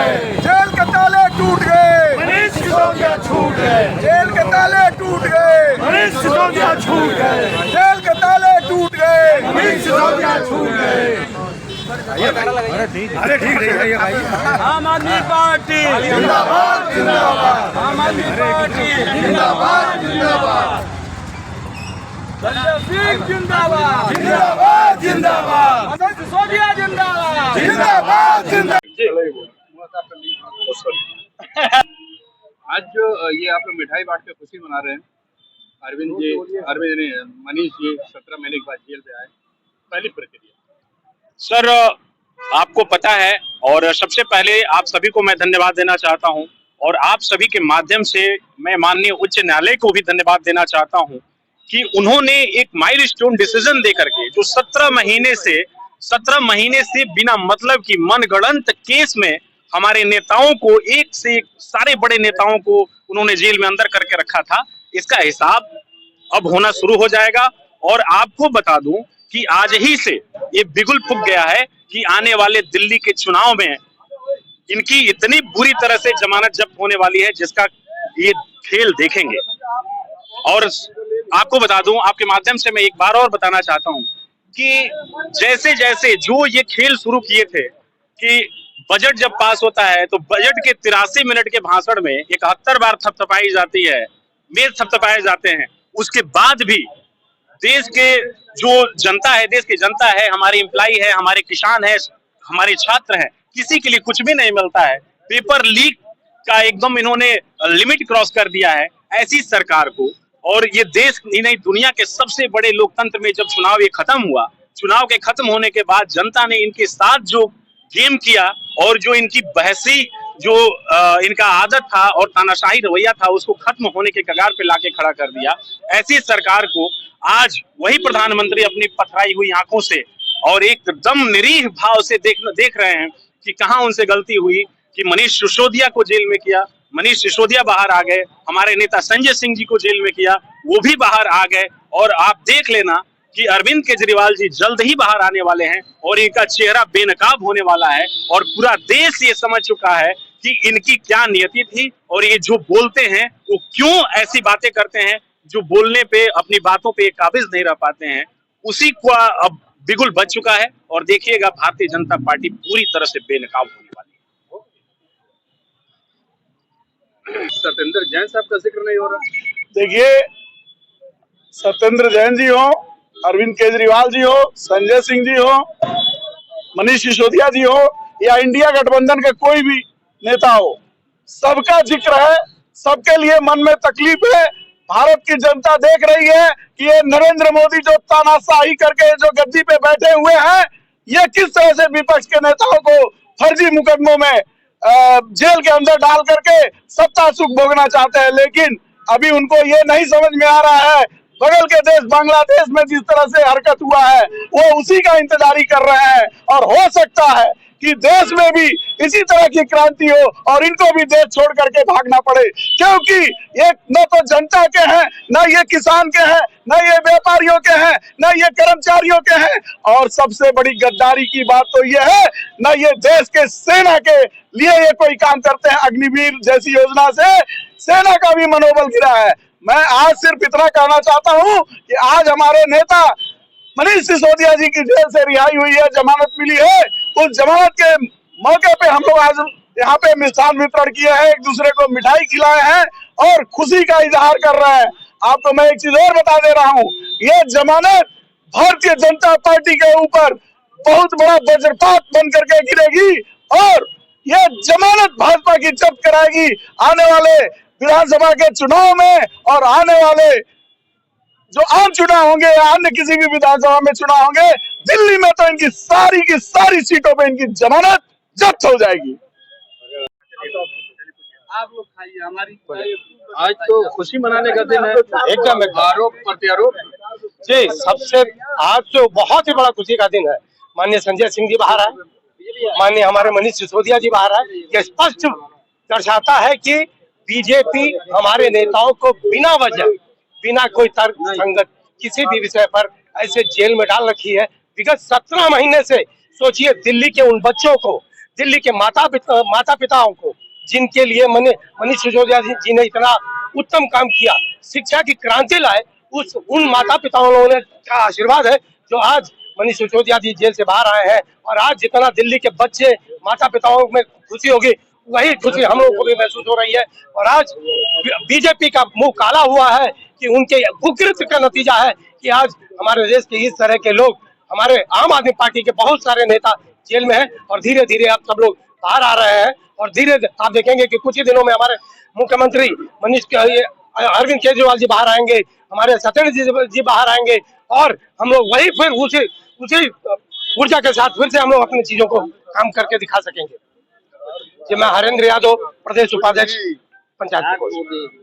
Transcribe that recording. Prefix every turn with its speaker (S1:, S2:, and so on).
S1: गए, जेल के ताले टूट गए,
S2: मनीष सिसोदिया छूट गए,
S1: जेल के ताले टूट गए,
S2: मनीष सिसोदिया छूट गए,
S1: जेल के ताले टूट गए,
S2: मनीष सिसोदिया छूट गए।
S1: अरे ठीक है भाई।
S2: आम आदमी पार्टी
S1: जिंदाबाद जिंदाबाद,
S2: आम आदमी पार्टी
S1: जिंदाबाद जिंदाबाद,
S2: संजय सिंह जिंदाबाद,
S1: जिंदाबाद जिंदाबाद,
S2: मनीष सिसोदिया जिंदाबाद।
S1: जिंदाबाद जिंदाबाद।
S3: आज जो ये आप लोग मिठाई बांट के खुशी मना रहे हैं, अरविंद ने मनीष जी 17 महीने के बाद जेल से आए, पहली प्रक्रिया।
S4: सर, आपको पता है और सबसे पहले आप सभी को मैं धन्यवाद देना चाहता हूं और आप सभी के माध्यम से मैं माननीय उच्च न्यायालय को भी धन्यवाद देना चाहता हूं कि उन्होंने एक माइलस्टोन डिसीजन दे करके जो 17 महीने से बिना मतलब की मनगढ़ंत केस में हमारे नेताओं को एक से एक सारे बड़े नेताओं को उन्होंने जेल में अंदर करके रखा था, इसका हिसाब अब होना शुरू हो जाएगा। और आपको बता दूं कि आज ही से ये बिगुल फूंक गया है कि आने वाले दिल्ली के चुनाव में इनकी इतनी बुरी तरह से जमानत जब्त होने वाली है जिसका ये खेल देखेंगे। और आपको बता दूं, आपके माध्यम से मैं एक बार और बताना चाहता हूं कि जैसे जैसे जो ये खेल शुरू किए थे कि बजट जब पास होता है तो बजट के 83 मिनट के भाषण में 71 बार थपथपाई जाती है, मेज थपथपाए जाते हैं, उसके बाद भी देश के जो जनता है, देश की जनता है, हमारे एम्प्लॉय है, हमारे किसान है, हमारे छात्र हैं, किसी के लिए कुछ भी नहीं मिलता है। पेपर लीक का एकदम इन्होंने लिमिट क्रॉस कर दिया है। ऐसी सरकार को, और ये देश ही नहीं दुनिया के सबसे बड़े लोकतंत्र में जब चुनाव ये खत्म हुआ, चुनाव के खत्म होने के बाद जनता ने इनके साथ जो गेम किया और जो इनकी बहसी जो इनका आदत था और तानाशाही रवैया था उसको खत्म होने के कगार पे लाके खड़ा कर दिया। ऐसी सरकार को आज वही प्रधानमंत्री अपनी पथराई हुई आंखों से और एकदम निरीह भाव से देख रहे हैं कि कहां उनसे गलती हुई कि मनीष सिसोदिया को जेल में किया, मनीष सिसोदिया बाहर आ गए, हमारे नेता संजय सिंह जी को जेल में किया, वो भी बाहर आ गए। और आप देख लेना कि अरविंद केजरीवाल जी जल्द ही बाहर आने वाले हैं और इनका चेहरा बेनकाब होने वाला है और पूरा देश ये समझ चुका है कि इनकी क्या नियति थी और ये जो बोलते हैं वो क्यों ऐसी बातें करते हैं जो बोलने पे अपनी बातों पे काबिज नहीं रह पाते हैं। उसी को अब बिगुल बच चुका है और देखिएगा भारतीय जनता पार्टी पूरी तरह से बेनकाब होने वाली है।
S3: सत्येंद्र जैन साहब का जिक्र नहीं हो रहा।
S1: देखिए, सत्येंद्र जैन जी हो, अरविंद केजरीवाल जी हो, संजय सिंह जी हो, मनीष सिसोदिया जी हो या इंडिया गठबंधन का कोई भी नेता हो, सबका जिक्र है, सबके लिए मन में तकलीफ है। भारत की जनता देख रही है कि ये नरेंद्र मोदी जो तानाशाही करके जो गद्दी पे बैठे हुए हैं, ये किस तरह से विपक्ष के नेताओं को फर्जी मुकदमों में जेल के अंदर डाल करके सत्ता सुख भोगना चाहते हैं। लेकिन अभी उनको ये नहीं समझ में आ रहा है बगल के देश बांग्लादेश में जिस तरह से हरकत हुआ है वो उसी का इंतजारी कर रहे हैं और हो सकता है कि देश में भी इसी तरह की क्रांति हो और इनको भी देश छोड़ करके भागना पड़े, क्योंकि ये न तो जनता के हैं, न ये किसान के हैं, न ये व्यापारियों के हैं, न ये कर्मचारियों के हैं। और सबसे बड़ी गद्दारी की बात तो ये है, न ये देश के सेना के लिए ये कोई काम करते हैं। अग्निवीर जैसी योजना से सेना का भी मनोबल गिरा है। मैं आज सिर्फ इतना कहना चाहता हूँ कि आज हमारे नेता मनीष सिसोदिया जी की जेल से रिहाई हुई है, जमानत मिली है। उस जमानत के मौके पे हम लोग आज यहाँ पे मिष्ठान वितरण किए हैं, एक दूसरे को मिठाई खिलाए हैं और खुशी का इजहार कर रहे हैं। आपको मैं एक चीज और बता दे रहा हूँ, ये जमानत भारतीय जनता पार्टी के ऊपर बहुत बड़ा वज्रपात बन करके गिरेगी और ये जमानत भाजपा की जब्त कराएगी आने वाले विधानसभा के चुनाव में और आने वाले जो आम चुनाव होंगे या अन्य किसी भी विधानसभा में चुनाव होंगे, दिल्ली में तो इनकी सारी की सारी सीटों पे इनकी जमानत जब्त हो जाएगी।
S3: आप लोग खाइए, हमारी आज तो खुशी मनाने का दिन है,
S5: एकदम
S3: आरोप प्रत्यारोप
S5: जी। सबसे आज तो बहुत ही बड़ा खुशी का दिन है। माननीय संजय सिंह जी बाहर है, माननीय हमारे मनीष सिसोदिया जी बाहर है। ये स्पष्ट दर्शाता है कि बीजेपी हमारे नेताओं को बिना वजह, बिना कोई तर्क संगत किसी भी विषय पर ऐसे जेल में डाल रखी है। विगत 17 महीने से सोचिए, दिल्ली के उन बच्चों को दिल्ली के माता पिताओं को, जिनके लिए मनीष सिसोदिया जी ने इतना उत्तम काम किया, शिक्षा की क्रांति लाए, उन माता पिताओं ने का आशीर्वाद है जो आज मनीष सिसोदिया जी जेल से बाहर आए हैं। और आज जितना दिल्ली के बच्चे माता पिताओं में खुशी होगी, वही खुशी हम लोगों को भी महसूस हो रही है। और आज बीजेपी का मुंह काला हुआ है कि उनके कुकृत्य का नतीजा है कि आज हमारे देश के इस तरह के लोग, हमारे आम आदमी पार्टी के बहुत सारे नेता जेल में हैं और धीरे धीरे अब सब लोग बाहर आ रहे हैं। और धीरे आप देखेंगे कि कुछ ही दिनों में हमारे मुख्यमंत्री अरविंद केजरीवाल जी बाहर आएंगे, हमारे सत्येंद्र जी बाहर आएंगे और हम लोग वही फिर उसी ऊर्जा के साथ फिर से हम लोग अपनी चीजों को काम करके दिखा सकेंगे। जी मैं हरेंद्र यादव, प्रदेश उपाध्यक्ष पंचायत।